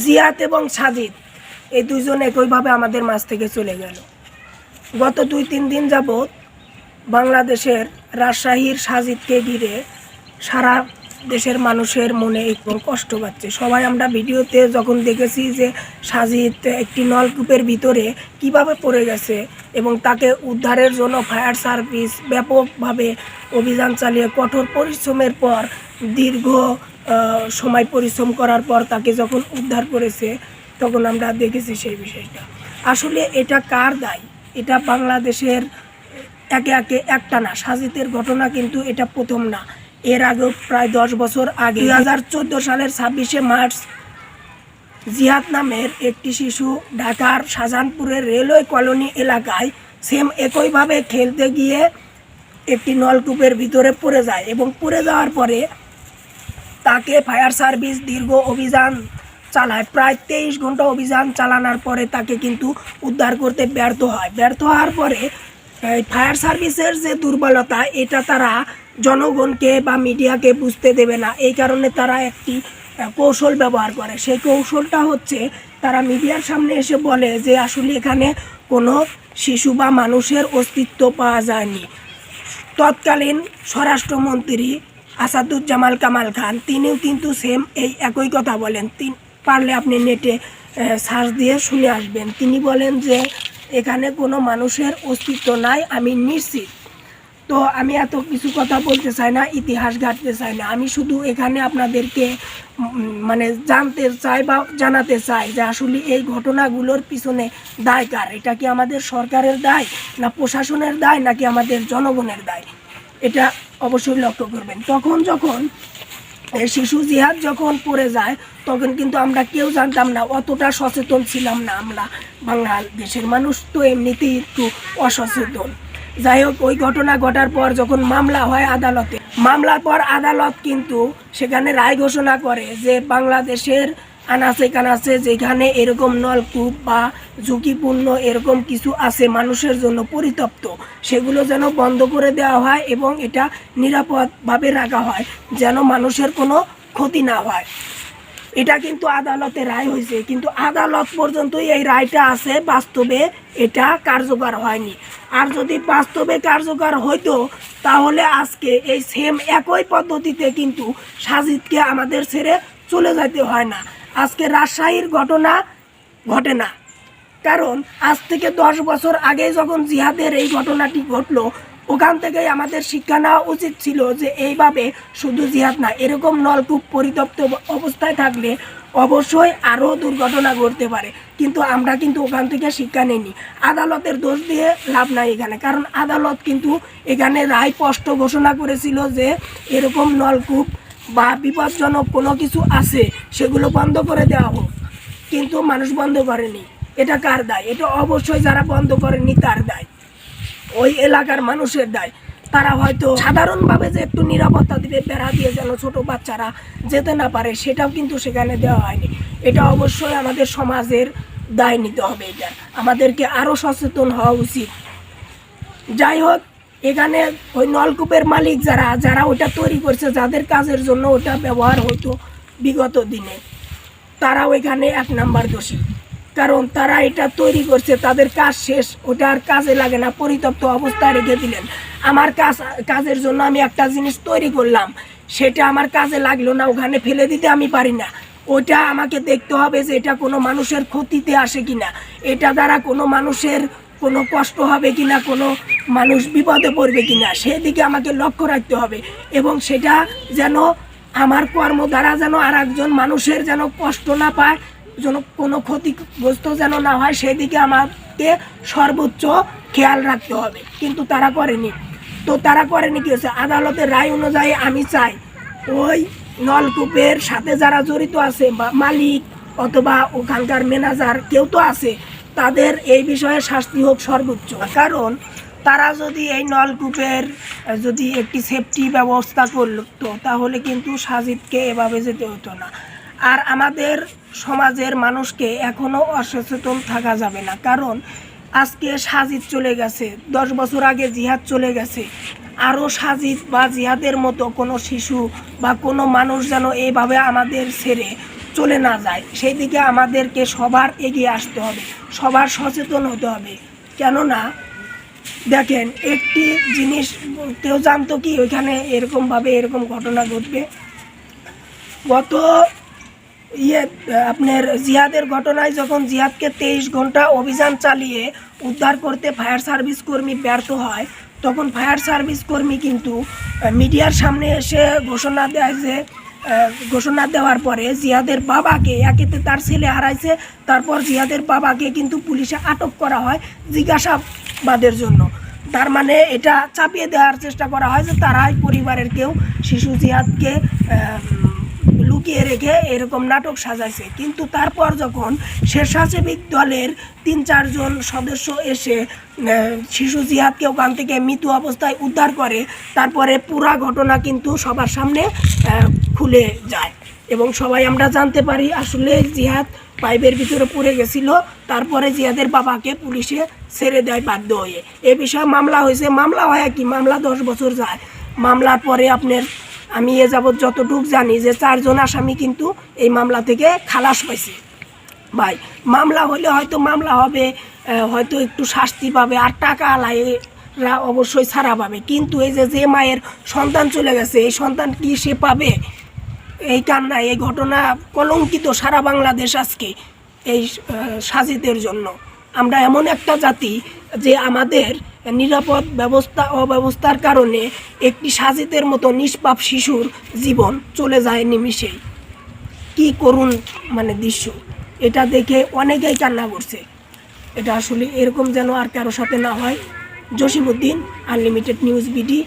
জিয়াদ এবং সাজিদ এই দুইজন একইভাবে আমাদের মাঝ থেকে চলে গেল। গত 2-3 দিন যাবৎ বাংলাদেশের রাজশাহীর সাজিদকে ঘিরে সারা দেশের মানুষের মনে একটু কষ্ট পাচ্ছে। সবাই আমরা ভিডিওতে যখন দেখেছি যে সাজিদ একটি নলকূপের ভিতরে কিভাবে পড়ে গেছে এবং তাকে উদ্ধারের জন্য ফায়ার সার্ভিস ব্যাপকভাবে অভিযান চালিয়ে কঠোর পরিশ্রমের পর দীর্ঘ সময় পরিশ্রম করার পর তাকে যখন উদ্ধার করেছে, তখন আমরা দেখেছি সেই বিষয়টা। আসলে এটা কার দায়? এটা বাংলাদেশের একে একে একটা না, সাজিদের ঘটনা কিন্তু এটা প্রথম না। এর আগেও প্রায় 10 বছর আগে 2014 সালের 26শে মার্চ জিহাদ নামের একটি শিশু ঢাকার শাহজাহানপুরের রেলওয়ে কলোনি এলাকায় সেম একইভাবে খেলতে গিয়ে একটি নলকূপের ভিতরে পড়ে যায় এবং পড়ে যাওয়ার পরে তাকে ফায়ার সার্ভিস দীর্ঘ অভিযান চালায়। প্রায় 23 ঘন্টা অভিযান চালানোর পরে তাকে কিন্তু উদ্ধার করতে ব্যর্থ হয়। ব্যর্থ হওয়ার পরে ফায়ার সার্ভিসের যে দুর্বলতা, এটা তারা জনগণকে বা মিডিয়াকে বুঝতে দেবে না। এই কারণে তারা একটি কৌশল ব্যবহার করে। সেই কৌশলটা হচ্ছে তারা মিডিয়ার সামনে এসে বলে যে আসলে এখানে কোনো শিশু বা মানুষের অস্তিত্ব পাওয়া যায়নি। তৎকালীন স্বরাষ্ট্রমন্ত্রী আসাদুজ্জামান কামাল খান তিনিও কিন্তু সেম এই একই কথা বলেন। পারলে আপনি নেটে সার্চ দিয়ে শুনে আসবেন। তিনি বলেন যে এখানে কোনো মানুষের অস্তিত্ব নাই, আমি নিশ্চিত। তো আমি এত কিছু কথা বলতে চাই না, ইতিহাস ঘাটতে চাই না। আমি শুধু এখানে আপনাদেরকে মানে জানতে চাই বা জানাতে চাই যে আসলে এই ঘটনাগুলোর পিছনে দায় কার? এটা কি আমাদের সরকারের দায়, না প্রশাসনের দায়, নাকি আমাদের জনগণের দায়? এটা অবশ্যই লক্ষ্য করবেন। তখন যখন শিশু জিহাদ যখন পড়ে যায়, তখন কিন্তু আমরা কেউ জানতাম না, অতটা সচেতন ছিলাম না। আমরা বাংলাদেশের মানুষ তো এমনিতেই একটু অসচেতন। যাই হোক, ওই ঘটনা ঘটার পর যখন মামলা হয় আদালতে, মামলার পর আদালত কিন্তু সেখানে রায় ঘোষণা করে যে বাংলাদেশের আনাচে কানাচে যেখানে এরকম নলকূপ বা ঝুঁকিপূর্ণ এরকম কিছু আছে মানুষের জন্য পরিতপ্ত, সেগুলো যেন বন্ধ করে দেওয়া হয় এবং এটা নিরাপদভাবে রাখা হয়, যেন মানুষের কোনো ক্ষতি না হয়। এটা কিন্তু আদালতে রায় হয়েছে, কিন্তু আদালত পর্যন্তই এই রায়টা আছে, বাস্তবে এটা কার্যকর হয়নি। আর যদি বাস্তবে কার্যকর হইতো তাহলে আজকে এই সেম একই পদ্ধতিতে কিন্তু সাজিদকে আমাদের ছেড়ে চলে যেতে হয় না। আজকে রাজশাহীর ঘটনা ঘটে না, কারণ আজ থেকে 10 বছর আগে যখন জিহাদের এই ঘটনাটি ঘটলো, ওখান থেকেই আমাদের শিক্ষা নেওয়া উচিত ছিল যে এইভাবে শুধু জিহাদ না, এরকম নলকূপ পরিতপ্ত অবস্থায় থাকলে অবশ্যই আরও দুর্ঘটনা ঘটতে পারে। কিন্তু আমরা কিন্তু ওখান থেকে শিক্ষা নিইনি। আদালতের দোষ দিয়ে লাভ নাই এখানে, কারণ আদালত কিন্তু এখানে রায় স্পষ্ট ঘোষণা করেছিল যে এরকম নলকূপ বা বিপজ্জনক কোনো কিছু আছে, সেগুলো বন্ধ করে দেওয়া হোক। কিন্তু মানুষ বন্ধ করেনি। এটা কার দায়? এটা অবশ্যই যারা বন্ধ করেনি তার দায়, ওই এলাকার মানুষের দায়। তারা হয়তো সাধারণভাবে যে একটু নিরাপত্তা দিবে, বেড়া দিয়ে যেন ছোট বাচ্চারা যেতে না পারে, সেটাও কিন্তু সেখানে দেওয়া হয়নি। এটা অবশ্যই আমাদের সমাজের দায় নিতে হবে। এটা আমাদেরকে আরও সচেতন হওয়া উচিত। যাই হোক, এখানে ওই নলকূপের মালিক যারা যারা ওটা তৈরি করছে, যাদের কাজের জন্য ওটা ব্যবহার হতো বিগত দিনে, তারা ওইখানে 1 নাম্বার দোষী। কারণ তারা এটা তৈরি করছে, তাদের কাজ শেষ, ওটা আর কাজে লাগে না, পরিত্যক্ত অবস্থায় রেখে দিলেন। আমার কাজের জন্য আমি একটা জিনিস তৈরি করলাম, সেটা আমার কাজে লাগলো না, ওখানে ফেলে দিতে আমি পারি না। ওটা আমাকে দেখতে হবে যে এটা কোনো মানুষের ক্ষতিতে আসে কিনা, এটা দ্বারা কোনো মানুষের কোনো কষ্ট হবে কিনা, কোনো মানুষ বিপদে পড়বে কিনা, সেদিকে আমাকে লক্ষ্য রাখতে হবে। এবং সেটা যেন আমার কর্ম দ্বারা যেন আর একজন মানুষের যেন কষ্ট না পায়, যেন কোনো ক্ষতিগ্রস্ত যেন না হয়, সেদিকে আমাকে সর্বোচ্চ খেয়াল রাখতে হবে। কিন্তু তারা করেনি। তো তারা করেনি কি হচ্ছে, আদালতের রায় অনুযায়ী আমি চাই ওই নলকূপের সাথে যারা জড়িত আছে বা মালিক অথবা ওখানকার ম্যানেজার কেউ তো আছে, তাদের এই বিষয়ে শাস্তি হোক সর্বোচ্চ। কারণ তারা যদি এই নলকূপের যদি একটি সেফটি ব্যবস্থা করতো, তাহলে কিন্তু সাজিদকে এভাবে যেতে হতো না। আর আমাদের সমাজের মানুষকে এখনও অসচেতন থাকা যাবে না, কারণ আজকে সাজিদ চলে গেছে, 10 বছর আগে জিহাদ চলে গেছে। আরও সাজিদ বা জিহাদের মতো কোনো শিশু বা কোনো মানুষ যেন এইভাবে আমাদের ছেড়ে চলে না যায়, সেই দিকে আমাদেরকে সবার এগিয়ে আসতে হবে, সবার সচেতন হতে হবে। কেননা দেখেন, একটি জিনিস কেউ জানতো কি ওইখানে এরকমভাবে এরকম ঘটনা ঘটবে? গত আপনার জিহাদের ঘটনায় যখন জিহাদকে 23 ঘন্টা অভিযান চালিয়ে উদ্ধার করতে ফায়ার সার্ভিস কর্মী ব্যর্থ হয়, তখন ফায়ার সার্ভিস কর্মী কিন্তু মিডিয়ার সামনে এসে ঘোষণা দেওয়ার পরে জিহাদের বাবাকে, একেতে তার ছেলে হারাইছে, তারপর জিহাদের বাবাকে কিন্তু পুলিশে আটক করা হয় জিজ্ঞাসাবাদের জন্য। তার মানে এটা চাপিয়ে দেওয়ার চেষ্টা করা হয় যে তারাই পরিবারের কেউ শিশু জিহাদকে লুকিয়ে রেখে এরকম নাটক সাজাইছে। কিন্তু তারপর যখন স্বেচ্ছাসেবক দলের 3-4 জন সদস্য এসে শিশু জিহাদকে ওখান থেকে মৃত অবস্থায় উদ্ধার করে, তারপরে পুরা ঘটনা কিন্তু সবার সামনে খুলে যায় এবং সবাই আমরা জানতে পারি আসলে জিহাদ পাইপের ভিতরে পড়ে গেছিল। তারপরে জিহাদের বাবাকে পুলিশে ছেড়ে দেয় বাধ্য হয়ে। এ বিষয়ে মামলা হয়েছে, মামলা হয় কি, মামলা 10 বছর যায়। মামলার পরে আপনার আমি এ যাবৎ যতটুক জানি যে 4 জন আসামি কিন্তু এই মামলা থেকে খালাস পাইছে। ভাই, মামলা হলে হয়তো মামলা হবে, হয়তো একটু শাস্তি পাবে, আর টাকা আলাইরা অবশ্যই ছাড়া পাবে। কিন্তু এই যে মায়ের সন্তান চলে গেছে, এই সন্তান কি সে পাবে? এই কান্না, এই ঘটনা কলঙ্কিত সারা বাংলাদেশ আজকে এই সাজিদের জন্য। আমরা এমন একটা জাতি যে আমাদের নিরাপদ অব্যবস্থার কারণে একটি সাজিদের মতো নিষ্পাপ শিশুর জীবন চলে যায় নিমিষেই। কি করুন মানে দৃশ্য, এটা দেখে অনেকেই কান্না করছে। এটা আসলে এরকম যেন আর কারোর সাথে না হয়। Jasimuddin, unlimited news BD.